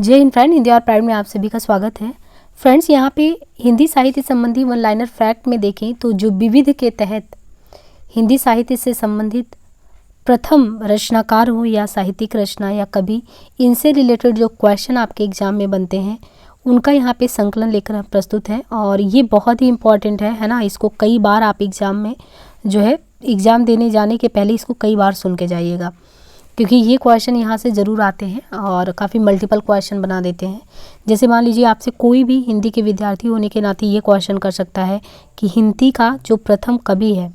जय हिंद फ्रेंड, हिंदी और प्राइड में आप सभी का स्वागत है। फ्रेंड्स, यहाँ पे हिंदी साहित्य संबंधी वन लाइनर फैक्ट में देखें तो जो विविध के तहत हिंदी साहित्य से संबंधित प्रथम रचनाकार हो या साहित्यिक रचना या कवि, इनसे रिलेटेड जो क्वेश्चन आपके एग्जाम में बनते हैं उनका यहाँ पे संकलन लेकर प्रस्तुत है और ये बहुत ही इम्पॉर्टेंट है ना। इसको कई बार आप एग्ज़ाम में जो है एग्ज़ाम देने जाने के पहले इसको कई बार सुन के जाइएगा, क्योंकि ये क्वेश्चन यहाँ से ज़रूर आते हैं और काफ़ी मल्टीपल क्वेश्चन बना देते हैं। जैसे मान लीजिए आपसे कोई भी हिंदी के विद्यार्थी होने के नाते ये क्वेश्चन कर सकता है कि हिंदी का जो प्रथम कवि है,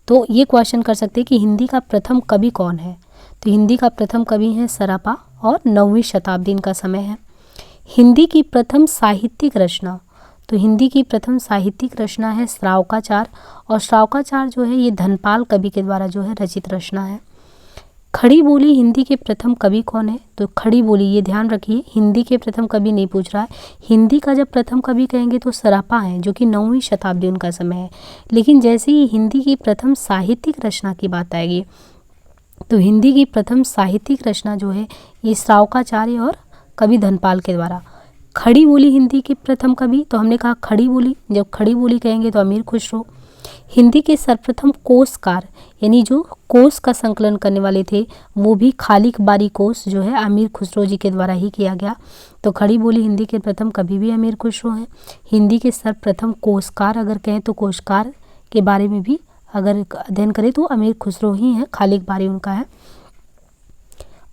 तो ये क्वेश्चन कर सकते हैं कि हिंदी का प्रथम कवि कौन है। तो हिंदी का प्रथम कवि है सरापा और 9वीं शताब्दी इनका समय है। हिंदी की प्रथम साहित्यिक रचना, तो हिंदी की प्रथम साहित्यिक रचना है श्रावकाचार, और श्रावकाचार जो है ये धनपाल कवि के द्वारा जो है रचित रचना है। खड़ी बोली हिंदी के प्रथम कवि कौन है, तो खड़ी बोली, ये ध्यान रखिए, हिंदी के प्रथम कवि नहीं पूछ रहा है। हिंदी का जब प्रथम कवि कहेंगे तो सरापा है, जो कि 9वीं शताब्दी उनका समय है। लेकिन जैसे ही हिंदी की प्रथम साहित्यिक रचना की बात आएगी तो हिंदी की प्रथम साहित्यिक रचना जो है ये श्रावकाचार्य और कवि धनपाल के द्वारा। खड़ी बोली हिंदी के प्रथम कवि, तो हमने कहा खड़ी बोली, जब खड़ी बोली कहेंगे तो अमीर खुसरो। हिंदी के सर्वप्रथम कोशकार, यानी जो कोश का संकलन करने वाले थे वो भी खालिक बारी कोश जो है अमीर खुसरो जी के द्वारा ही किया गया। तो खड़ी बोली हिंदी के प्रथम कवि भी अमीर खुसरो हैं। हिंदी के सर्वप्रथम कोशकार अगर कहें तो कोशकार के बारे में भी अगर अध्ययन करें तो अमीर खुसरो ही हैं, खालिक बारी उनका है।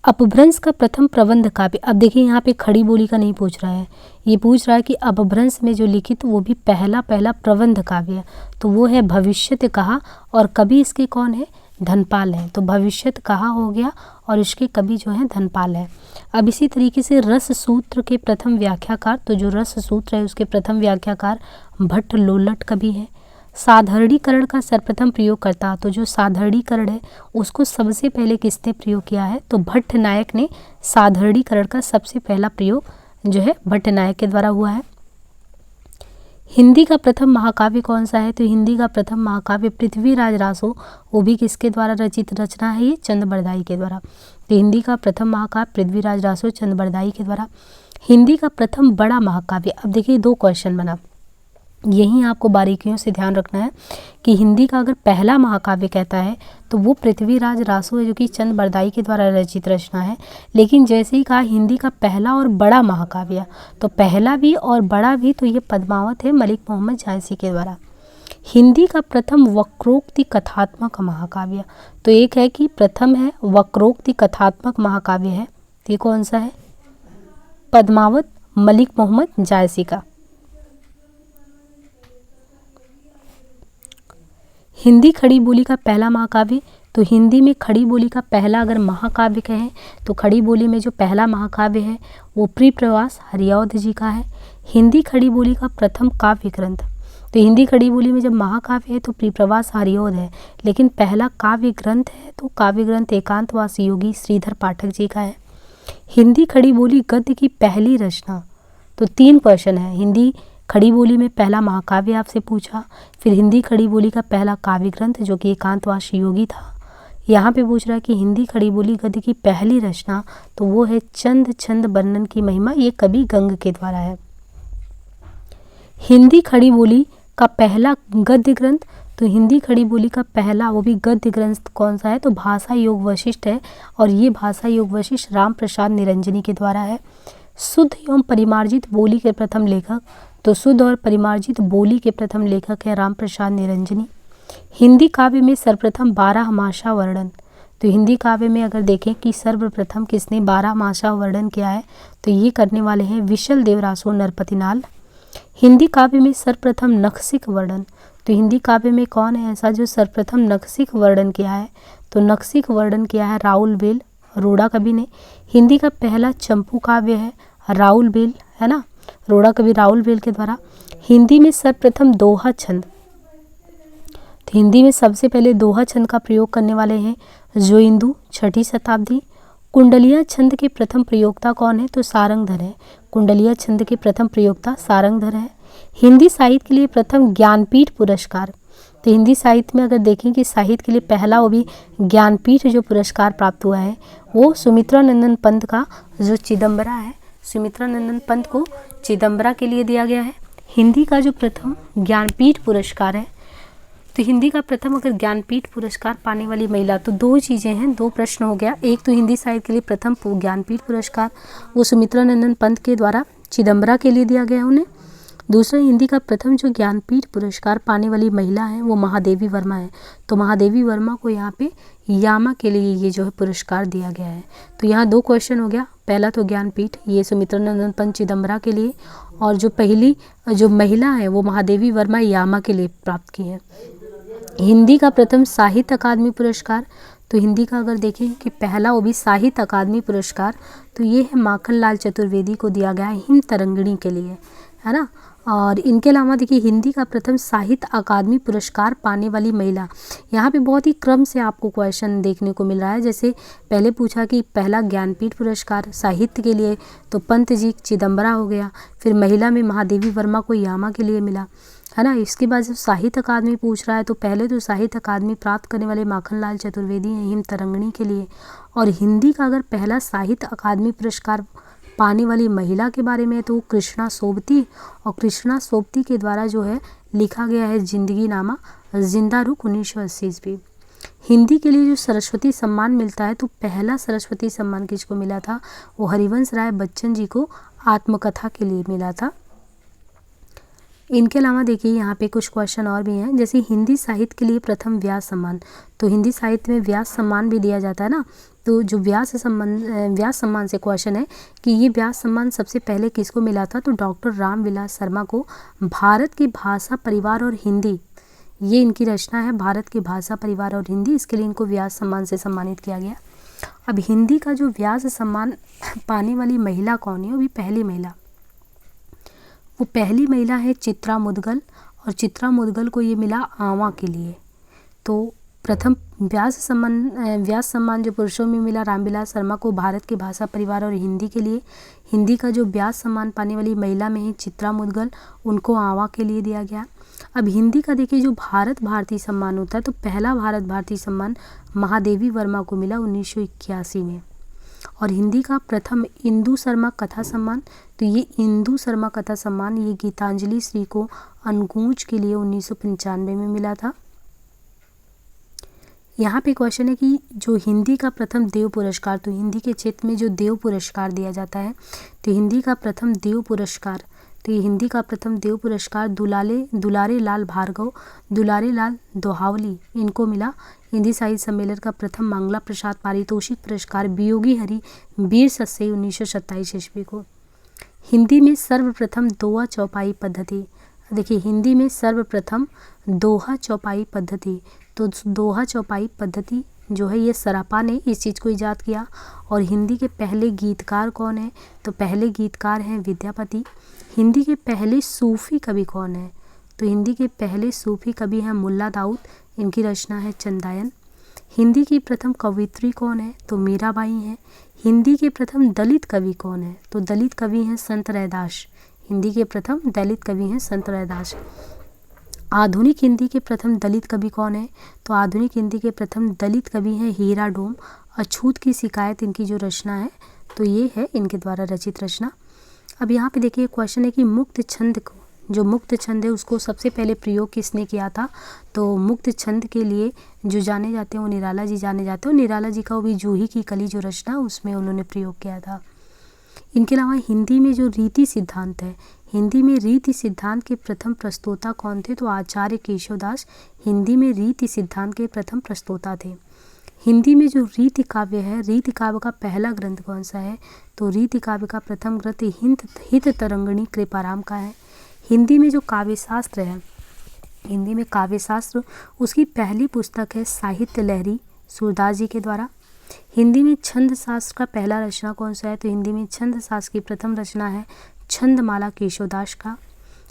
अपभ्रंश का प्रथम प्रबंध काव्य, अब देखिए यहाँ पे खड़ी बोली का नहीं पूछ रहा है, ये पूछ रहा है कि अपभ्रंश में जो लिखित वो भी पहला प्रबंध काव्य है, तो वो है भविष्यत कहा, और कवि इसके कौन है, धनपाल है। तो भविष्यत कहा हो गया और इसके कवि जो है धनपाल है। अब इसी तरीके से रस सूत्र के प्रथम व्याख्याकार, तो जो रस सूत्र है उसके प्रथम व्याख्याकार भट्ट लोलट कवि है। साधारणीकरण का सर्वप्रथम प्रयोग करता, तो जो साधारणीकरण है उसको सबसे पहले किसने प्रयोग किया है, तो भट्ट नायक ने साधारणीकरण का सबसे पहला प्रयोग जो है भट्ट नायक के द्वारा हुआ है। हिंदी का प्रथम महाकाव्य कौन सा है, तो हिंदी का प्रथम महाकाव्य पृथ्वीराज रासो, वो भी किसके द्वारा रचित रचना है, ये चंद बरदाई के द्वारा। तो हिंदी का प्रथम महाकाव्य पृथ्वीराज रासो चंद बरदाई के द्वारा। हिंदी का प्रथम बड़ा महाकाव्य, अब देखिए 2 क्वेश्चन बना, यही आपको बारीकियों से ध्यान रखना है कि हिंदी का अगर पहला महाकाव्य कहता है तो वो पृथ्वीराज रासो है, जो कि चंद बरदाई के द्वारा रचित रचना है। लेकिन जैसे ही कहा हिंदी का पहला और बड़ा महाकाव्य, तो पहला भी और बड़ा भी, तो ये पद्मावत है मलिक मोहम्मद जायसी के द्वारा। हिंदी का प्रथम वक्रोक्ति कथात्मक महाकाव्य, तो एक है कि प्रथम है वक्रोक्ति कथात्मक महाकाव्य है, तो ये कौन सा है, पद्मावत मलिक मोहम्मद जायसी का। हिंदी खड़ी बोली का पहला महाकाव्य, तो हिंदी में खड़ी बोली का पहला अगर महाकाव्य कहें तो खड़ी बोली में जो पहला महाकाव्य है वो प्रिप्रवास हरिऔध जी का है। हिंदी खड़ी बोली का प्रथम काव्य ग्रंथ, तो हिंदी खड़ी बोली में जब महाकाव्य है तो प्रिप्रवास हरिऔध है, लेकिन पहला काव्य ग्रंथ है तो काव्य ग्रंथ एकांतवासी योगी श्रीधर पाठक जी का है। हिंदी खड़ी बोली गद्य की पहली रचना, तो 3 क्वेश्चन है, हिंदी खड़ी बोली में पहला महाकाव्य आपसे पूछा, फिर हिंदी खड़ी बोली का पहला काव्य ग्रंथ जो कि एकांतवासी योगी था। यहाँ पे पूछ रहा है कि हिंदी खड़ी बोली गद्य की पहली रचना, तो वो है चंद छंद वर्णन की महिमा, ये कवि गंग के द्वारा है। हिंदी खड़ी बोली का पहला गद्य ग्रंथ, तो हिंदी खड़ी बोली का पहला वो भी गद्य ग्रंथ कौन सा है, तो भाषा योग वशिष्ठ है, और ये भाषा योग वशिष्ठ राम प्रसाद निरंजनी के द्वारा है। शुद्ध एवं परिमार्जित बोली के प्रथम लेखक, तो शुद्ध और परिमार्जित बोली के प्रथम लेखक है राम प्रसाद निरंजनी। हिंदी काव्य में सर्वप्रथम 12 मासा वर्णन, तो हिंदी काव्य में अगर देखें कि सर्वप्रथम किसने 12 मासा वर्णन किया है, तो ये करने वाले हैं विशल देवरासो नरपतिनाल। हिंदी काव्य में सर्वप्रथम नखशिख वर्णन, तो हिंदी काव्य में कौन है ऐसा जो सर्वप्रथम नखशिख वर्णन किया है, तो नखशिख वर्णन किया है राउल बेल रोड़ा कवि ने। हिंदी का पहला चंपू काव्य है राउल बेल, है ना, रोड़ा कवि राउल बेल के द्वारा। हिंदी में सर्वप्रथम दोहा छंद, तो हिंदी में सबसे पहले दोहा छंद का प्रयोग करने वाले हैं जोइंदू 6ठी शताब्दी। कुंडलिया छंद के प्रथम प्रयोक्ता कौन है, तो सारंगधर है, कुंडलिया छंद के प्रथम प्रयोक्ता सारंगधर है। हिंदी साहित्य के लिए प्रथम ज्ञानपीठ पुरस्कार, तो हिंदी साहित्य में अगर देखें कि साहित्य के लिए पहला वो भी ज्ञानपीठ जो पुरस्कार प्राप्त हुआ है वो सुमित्रा नंदन पंत का जो चिदम्बरा है सुमित्रा नंदन पंत को चिदम्बरा के लिए दिया गया है। हिंदी का जो प्रथम ज्ञानपीठ पुरस्कार है, तो हिंदी का प्रथम अगर ज्ञानपीठ पुरस्कार पाने वाली महिला, तो दो चीज़ें हैं, दो प्रश्न हो गया। एक तो हिंदी साहित्य के लिए प्रथम ज्ञानपीठ पुरस्कार वो सुमित्रा नंदन पंत के द्वारा चिदम्बरा के लिए दिया गया उन्हें। दूसरा, हिंदी का प्रथम जो ज्ञानपीठ पुरस्कार पाने वाली महिला है वो महादेवी वर्मा है। तो महादेवी वर्मा को यहाँ पे यामा के लिए ये जो है पुरस्कार दिया गया है। तो यहाँ दो क्वेश्चन हो गया। पहला तो ज्ञानपीठ ये सुमित्रा नंदन पंत चिदम्बरा के लिए, और जो पहली जो महिला है वो महादेवी वर्मा यामा के लिए प्राप्त की है। हिंदी का प्रथम साहित्य अकादमी पुरस्कार, तो हिंदी का अगर देखें कि पहला वो भी साहित्य अकादमी पुरस्कार, तो ये है माखनलाल चतुर्वेदी को दिया गया है हिम तरंगिणी के लिए, है ना। और इनके अलावा देखिए हिंदी का प्रथम साहित्य अकादमी पुरस्कार पाने वाली महिला, यहाँ पे बहुत ही क्रम से आपको क्वेश्चन देखने को मिल रहा है। जैसे पहले पूछा कि पहला ज्ञानपीठ पुरस्कार साहित्य के लिए, तो पंत जी चिदम्बरा हो गया। फिर महिला में महादेवी वर्मा को यामा के लिए मिला, है ना। इसके बाद जब साहित्य अकादमी पूछ रहा है, तो पहले तो साहित्य अकादमी प्राप्त करने वाले माखनलाल चतुर्वेदी हैं हिम तरंगिणी के लिए। और हिंदी का अगर पहला साहित्य अकादमी पुरस्कार पाने वाली महिला के बारे में, तो कृष्णा सोबती, और कृष्णा सोबती के द्वारा जो है लिखा गया है जिंदगी नामा जिंदा रुख 1980 ईस्वी। हिंदी के लिए जो सरस्वती सम्मान मिलता है, तो पहला सरस्वती सम्मान किसको मिला था, वो हरिवंश राय बच्चन जी को आत्मकथा के लिए मिला था। इनके अलावा देखिए यहाँ पे कुछ क्वेश्चन और भी हैं, जैसे हिंदी साहित्य के लिए प्रथम व्यास सम्मान, तो हिंदी साहित्य में व्यास सम्मान भी दिया जाता है ना। तो जो व्यास सम्मान से क्वेश्चन है कि ये व्यास सम्मान सबसे पहले किसको मिला था, तो डॉक्टर रामविलास शर्मा को। भारत की भाषा परिवार और हिंदी, ये इनकी रचना है भारत की भाषा परिवार और हिंदी, इसके लिए इनको व्यास सम्मान से सम्मानित किया गया। अब हिंदी का जो व्यास सम्मान पाने वाली महिला कौन है, वो भी पहली महिला, वो पहली महिला है चित्रा मुदगल, और चित्रा मुदगल को ये मिला आवा के लिए। तो प्रथम व्यास सम्मान जो पुरुषों में मिला रामविलास शर्मा को भारत की भाषा परिवार और हिंदी के लिए। हिंदी का जो व्यास सम्मान पाने वाली महिला में है चित्रा मुदगल, उनको आवा के लिए दिया गया। अब हिंदी का देखिए जो भारत भारती सम्मान होता है, तो पहला भारत भारती सम्मान महादेवी वर्मा को मिला 1981 में। और हिंदी का प्रथम इंदु शर्मा कथा सम्मान, तो ये इंदु शर्मा कथा सम्मान ये गीतांजलि श्री को अनगूंज के लिए 1995 में मिला था। यहाँ पे क्वेश्चन है कि जो हिंदी का प्रथम देव पुरस्कार, तो हिंदी के क्षेत्र में जो देव पुरस्कार दिया जाता है, तो हिंदी का प्रथम देव पुरस्कार, तो ये हिंदी का प्रथम देव पुरस्कार दुलारे लाल भार्गव, दुलारे लाल दोहावली, इनको मिला। हिंदी साहित्य सम्मेलन का प्रथम मंगला प्रसाद पारितोषिक पुरस्कार वियोगी हरि वीर सस्से 1927 ईस्वी को। हिंदी में सर्वप्रथम दोहा चौपाई पद्धति, देखिए हिंदी में सर्वप्रथम दोहा चौपाई पद्धति, तो दोहा चौपाई पद्धति जो है ये सरापा ने इस चीज़ को ईजाद किया। और हिंदी के पहले गीतकार कौन है, तो पहले गीतकार हैं विद्यापति। हिंदी के पहले सूफी कवि कौन है, तो हिंदी के पहले सूफी कवि हैं मुल्ला दाऊद, इनकी रचना है चंदायन। हिंदी की प्रथम कवियत्री कौन है, तो मीराबाई हैं। हिंदी के प्रथम दलित कवि कौन है, तो दलित कवि हैं संत रैदास। हिंदी के प्रथम दलित कवि हैं संत रैदास। आधुनिक हिंदी के प्रथम दलित कवि कौन है, तो आधुनिक हिंदी के प्रथम दलित कवि हैं हीरा डोम। अछूत की शिकायत इनकी जो रचना है, तो ये है इनके द्वारा रचित रचना। अब यहाँ पे देखिए क्वेश्चन है कि मुक्त छंद को, जो मुक्त छंद है उसको सबसे पहले प्रयोग किसने किया था, तो मुक्त छंद के लिए जो जाने जाते हैं वो निराला जी जाने जाते हैं। निराला जी का वो भी जूही की कली जो रचना उसमें उन्होंने प्रयोग किया था। इनके अलावा हिंदी में जो रीति सिद्धांत है, हिंदी में रीति सिद्धांत के प्रथम प्रस्तोता कौन थे, तो आचार्य केशवदास हिंदी में रीति सिद्धांत के प्रथम प्रस्तोता थे। हिंदी में जो रीति काव्य है, रीति काव्य का पहला ग्रंथ कौन सा है, तो रीति काव्य का प्रथम ग्रंथ हित तरंगिणी कृपाराम का है। हिंदी में जो काव्य शास्त्र है, हिंदी में काव्य शास्त्र उसकी पहली पुस्तक है साहित्य लहरी सूरदास जी के द्वारा। हिंदी में छंद शास्त्र का पहला रचना कौन सा है, तो हिंदी में छंद शास्त्र की प्रथम रचना है छंदमाला केशवदास का।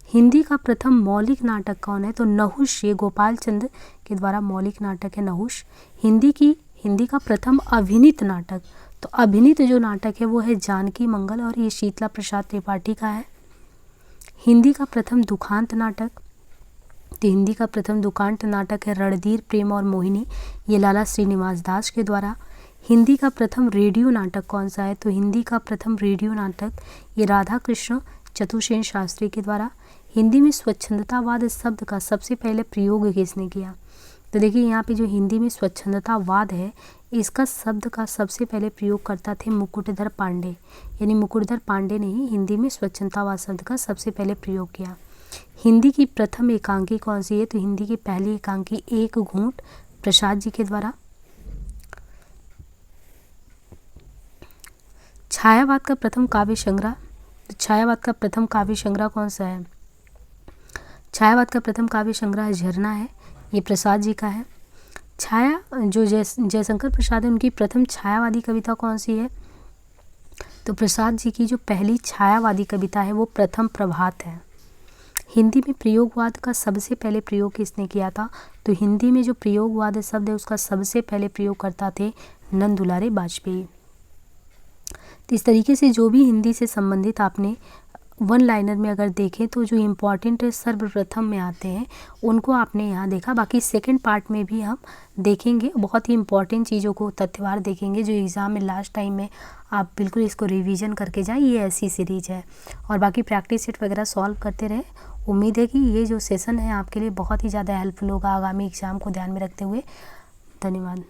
हिंदी का प्रथम मौलिक नाटक कौन है, तो नहुष, ये गोपाल चंद के द्वारा मौलिक नाटक है नहुष। हिंदी का प्रथम अभिनीत नाटक, तो अभिनीत जो नाटक है वो है जानकी मंगल, और ये शीतला प्रसाद त्रिपाठी का है। हिंदी का प्रथम दुखांत नाटक, तो हिंदी का प्रथम दुखांत नाटक है रणधीर प्रेम और मोहिनी, ये लाला श्रीनिवास दास के द्वारा। हिंदी का प्रथम रेडियो नाटक कौन सा है? तो हिंदी का प्रथम रेडियो नाटक ये राधा कृष्ण चतुर्सेन शास्त्री के द्वारा। हिंदी में स्वच्छंदतावाद शब्द का सबसे पहले प्रयोग किसने किया? तो देखिए यहाँ पे जो हिंदी में स्वच्छंदतावाद है इसका शब्द का सबसे पहले प्रयोग करता थे मुकुटधर पांडे, यानी मुकुटधर पांडे ने ही हिंदी में स्वच्छंदतावाद शब्द का सबसे पहले प्रयोग किया। हिंदी की प्रथम एकांकी कौन सी है? तो हिंदी की पहली एकांकी एक घूंट प्रसाद जी के द्वारा। छायावाद का प्रथम काव्य संग्रह, तो छायावाद का प्रथम काव्य संग्रह कौन सा है? छायावाद का प्रथम काव्य संग्रह झरना है, ये प्रसाद जी का है। छाया जो जयशंकर प्रसाद है उनकी प्रथम छायावादी कविता कौन सी है? तो प्रसाद जी की जो पहली छायावादी कविता है वो प्रथम प्रभात है। हिंदी में प्रयोगवाद का सबसे पहले प्रयोग किसने किया था? तो हिंदी में जो प्रयोगवाद शब्द है उसका सबसे पहले प्रयोग करता थे नंद दुलारे बाजपेयी। तो इस तरीके से जो भी हिंदी से संबंधित आपने वन लाइनर में अगर देखें तो जो इम्पॉर्टेंट सर्वप्रथम में आते हैं उनको आपने यहाँ देखा। बाकी सेकंड पार्ट में भी हम देखेंगे, बहुत ही इंपॉर्टेंट चीज़ों को तथ्यवार देखेंगे जो एग्ज़ाम में लास्ट टाइम में आप बिल्कुल इसको रिवीजन करके जाएं। ये ऐसी सीरीज है और बाकी प्रैक्टिस सेट वगैरह सॉल्व करते रहे। उम्मीद है कि ये जो सेशन है आपके लिए बहुत ही ज़्यादा हेल्पफुल होगा आगामी एग्ज़ाम को ध्यान में रखते हुए। धन्यवाद।